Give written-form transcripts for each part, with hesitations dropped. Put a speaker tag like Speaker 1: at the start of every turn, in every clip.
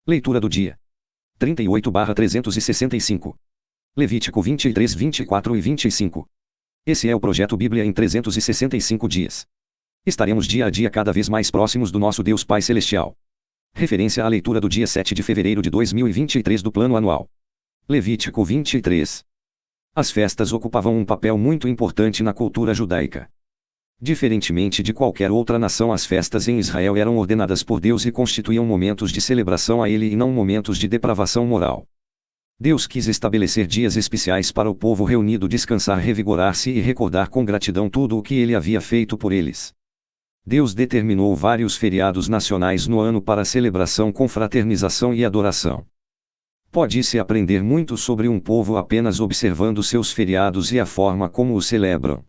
Speaker 1: Leitura do dia. 38/365. Levítico 23, 24 e 25. Esse é o Projeto Bíblia em 365 dias. Estaremos dia a dia cada vez mais próximos do nosso Deus Pai Celestial. Referência à leitura do dia 7 de fevereiro de 2023 do Plano Anual. Levítico 23. As festas ocupavam um papel muito importante na cultura judaica. Diferentemente de qualquer outra nação, as festas em Israel eram ordenadas por Deus e constituíam momentos de celebração a Ele e não momentos de depravação moral. Deus quis estabelecer dias especiais para o povo reunido descansar, revigorar-se e recordar com gratidão tudo o que Ele havia feito por eles. Deus determinou vários feriados nacionais no ano para celebração, confraternização e adoração. Pode-se aprender muito sobre um povo apenas observando seus feriados e a forma como os celebram.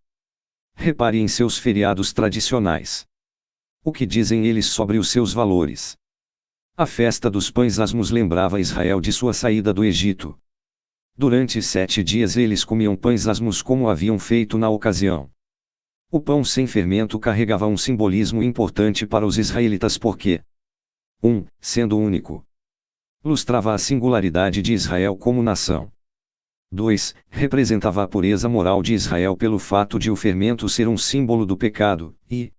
Speaker 1: Repare em seus feriados tradicionais. O que dizem eles sobre os seus valores? A festa dos pães asmos lembrava Israel de sua saída do Egito. Durante 7 dias eles comiam pães asmos como haviam feito na ocasião. O pão sem fermento carregava um simbolismo importante para os israelitas porque 1. Sendo único, lustrava a singularidade de Israel como nação. 2. Representava a pureza moral de Israel pelo fato de o fermento ser um símbolo do pecado, e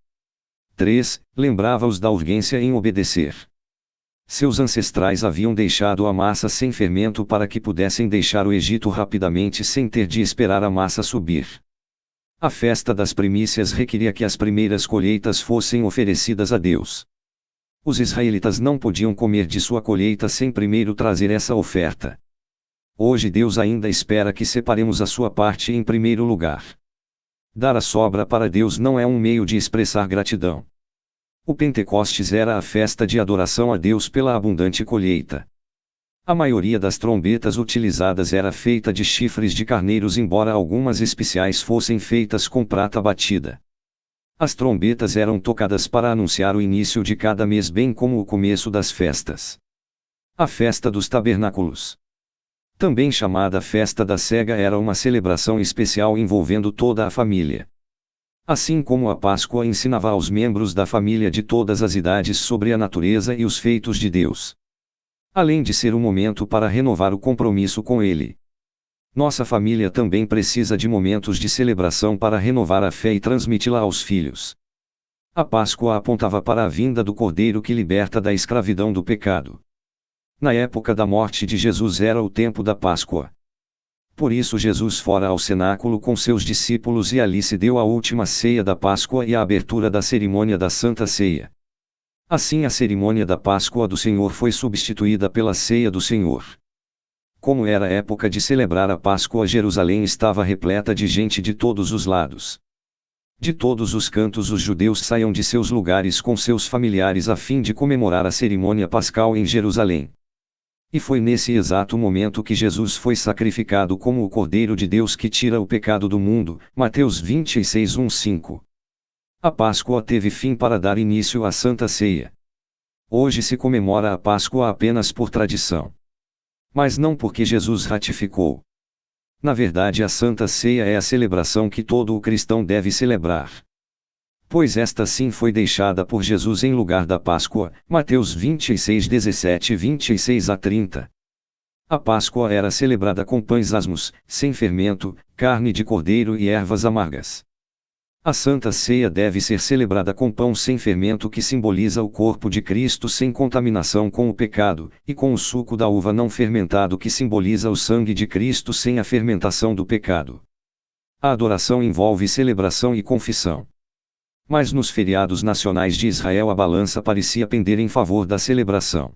Speaker 1: 3. Lembrava-os da urgência em obedecer. Seus ancestrais haviam deixado a massa sem fermento para que pudessem deixar o Egito rapidamente sem ter de esperar a massa subir. A festa das primícias requeria que as primeiras colheitas fossem oferecidas a Deus. Os israelitas não podiam comer de sua colheita sem primeiro trazer essa oferta. Hoje Deus ainda espera que separemos a sua parte em primeiro lugar. Dar a sobra para Deus não é um meio de expressar gratidão. O Pentecostes era a festa de adoração a Deus pela abundante colheita. A maioria das trombetas utilizadas era feita de chifres de carneiros, embora algumas especiais fossem feitas com prata batida. As trombetas eram tocadas para anunciar o início de cada mês, bem como o começo das festas. A festa dos tabernáculos, também chamada Festa da Cega, era uma celebração especial envolvendo toda a família. Assim como a Páscoa ensinava aos membros da família de todas as idades sobre a natureza e os feitos de Deus. Além de ser um momento para renovar o compromisso com Ele, nossa família também precisa de momentos de celebração para renovar a fé e transmiti-la aos filhos. A Páscoa apontava para a vinda do Cordeiro que liberta da escravidão do pecado. Na época da morte de Jesus era o tempo da Páscoa. Por isso Jesus fora ao cenáculo com seus discípulos e ali se deu a última ceia da Páscoa e a abertura da cerimônia da Santa Ceia. Assim a cerimônia da Páscoa do Senhor foi substituída pela Ceia do Senhor. Como era a época de celebrar a Páscoa, Jerusalém estava repleta de gente de todos os lados. De todos os cantos os judeus saíam de seus lugares com seus familiares a fim de comemorar a cerimônia pascal em Jerusalém. E foi nesse exato momento que Jesus foi sacrificado como o Cordeiro de Deus que tira o pecado do mundo, Mateus 26, 1-5. A Páscoa teve fim para dar início à Santa Ceia. Hoje se comemora a Páscoa apenas por tradição. Mas não porque Jesus ratificou. Na verdade, a Santa Ceia é a celebração que todo o cristão deve celebrar. Pois esta sim foi deixada por Jesus em lugar da Páscoa, Mateus 26, 17 e 26-30. A Páscoa era celebrada com pães asmos, sem fermento, carne de cordeiro e ervas amargas. A Santa Ceia deve ser celebrada com pão sem fermento, que simboliza o corpo de Cristo sem contaminação com o pecado, e com o suco da uva não fermentado, que simboliza o sangue de Cristo sem a fermentação do pecado. A adoração envolve celebração e confissão. Mas nos feriados nacionais de Israel a balança parecia pender em favor da celebração.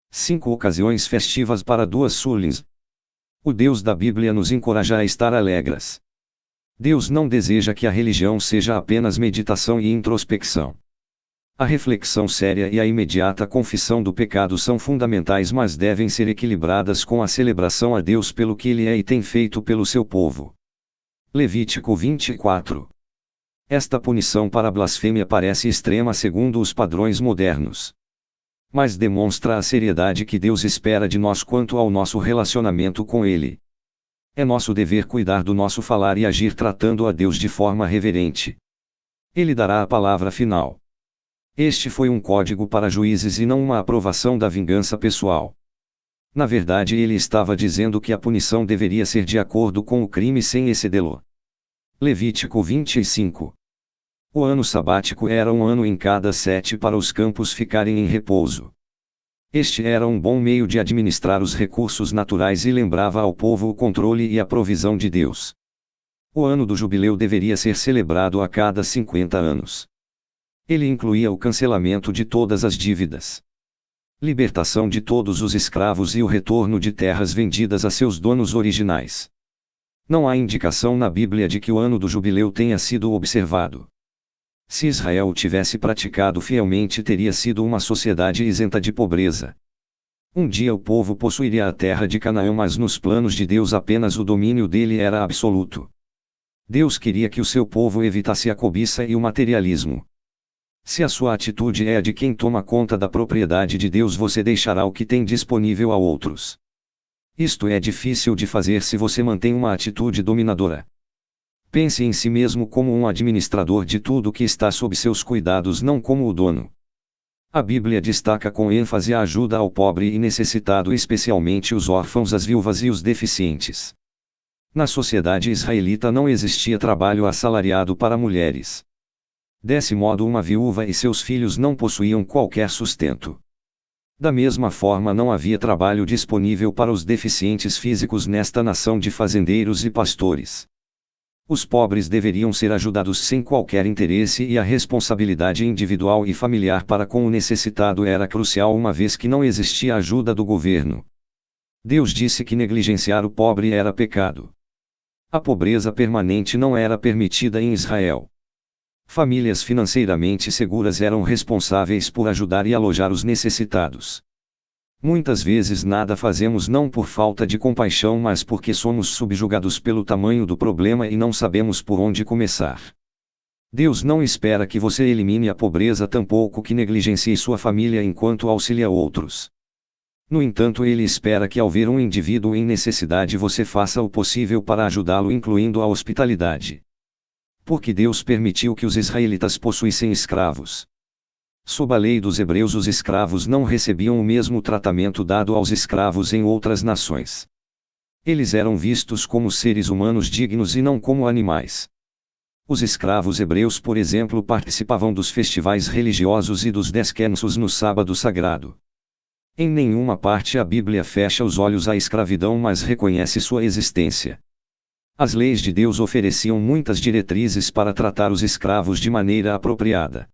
Speaker 1: 5 ocasiões festivas para 2 sulins. O Deus da Bíblia nos encoraja a estar alegres. Deus não deseja que a religião seja apenas meditação e introspecção. A reflexão séria e a imediata confissão do pecado são fundamentais, mas devem ser equilibradas com a celebração a Deus pelo que Ele é e tem feito pelo seu povo. Levítico 24. Esta punição para a blasfêmia parece extrema segundo os padrões modernos. Mas demonstra a seriedade que Deus espera de nós quanto ao nosso relacionamento com Ele. É nosso dever cuidar do nosso falar e agir tratando a Deus de forma reverente. Ele dará a palavra final. Este foi um código para juízes e não uma aprovação da vingança pessoal. Na verdade, ele estava dizendo que a punição deveria ser de acordo com o crime sem excedê-lo. Levítico 25. O ano sabático era um ano em cada 7 para os campos ficarem em repouso. Este era um bom meio de administrar os recursos naturais e lembrava ao povo o controle e a provisão de Deus. O ano do jubileu deveria ser celebrado a cada 50 anos. Ele incluía o cancelamento de todas as dívidas, libertação de todos os escravos e o retorno de terras vendidas a seus donos originais. Não há indicação na Bíblia de que o ano do jubileu tenha sido observado. Se Israel o tivesse praticado fielmente, teria sido uma sociedade isenta de pobreza. Um dia o povo possuiria a terra de Canaã, mas nos planos de Deus apenas o domínio dele era absoluto. Deus queria que o seu povo evitasse a cobiça e o materialismo. Se a sua atitude é a de quem toma conta da propriedade de Deus, você deixará o que tem disponível a outros. Isto é difícil de fazer se você mantém uma atitude dominadora. Pense em si mesmo como um administrador de tudo que está sob seus cuidados, não como o dono. A Bíblia destaca com ênfase a ajuda ao pobre e necessitado, especialmente os órfãos, as viúvas e os deficientes. Na sociedade israelita não existia trabalho assalariado para mulheres. Desse modo, uma viúva e seus filhos não possuíam qualquer sustento. Da mesma forma, não havia trabalho disponível para os deficientes físicos nesta nação de fazendeiros e pastores. Os pobres deveriam ser ajudados sem qualquer interesse, e a responsabilidade individual e familiar para com o necessitado era crucial, uma vez que não existia ajuda do governo. Deus disse que negligenciar o pobre era pecado. A pobreza permanente não era permitida em Israel. Famílias financeiramente seguras eram responsáveis por ajudar e alojar os necessitados. Muitas vezes nada fazemos não por falta de compaixão, mas porque somos subjugados pelo tamanho do problema e não sabemos por onde começar. Deus não espera que você elimine a pobreza, tampouco que negligencie sua família enquanto auxilia outros. No entanto, Ele espera que ao ver um indivíduo em necessidade você faça o possível para ajudá-lo, incluindo a hospitalidade. Porque Deus permitiu que os israelitas possuíssem escravos. Sob a lei dos hebreus, os escravos não recebiam o mesmo tratamento dado aos escravos em outras nações. Eles eram vistos como seres humanos dignos e não como animais. Os escravos hebreus, por exemplo, participavam dos festivais religiosos e dos descansos no sábado sagrado. Em nenhuma parte a Bíblia fecha os olhos à escravidão, mas reconhece sua existência. As leis de Deus ofereciam muitas diretrizes para tratar os escravos de maneira apropriada.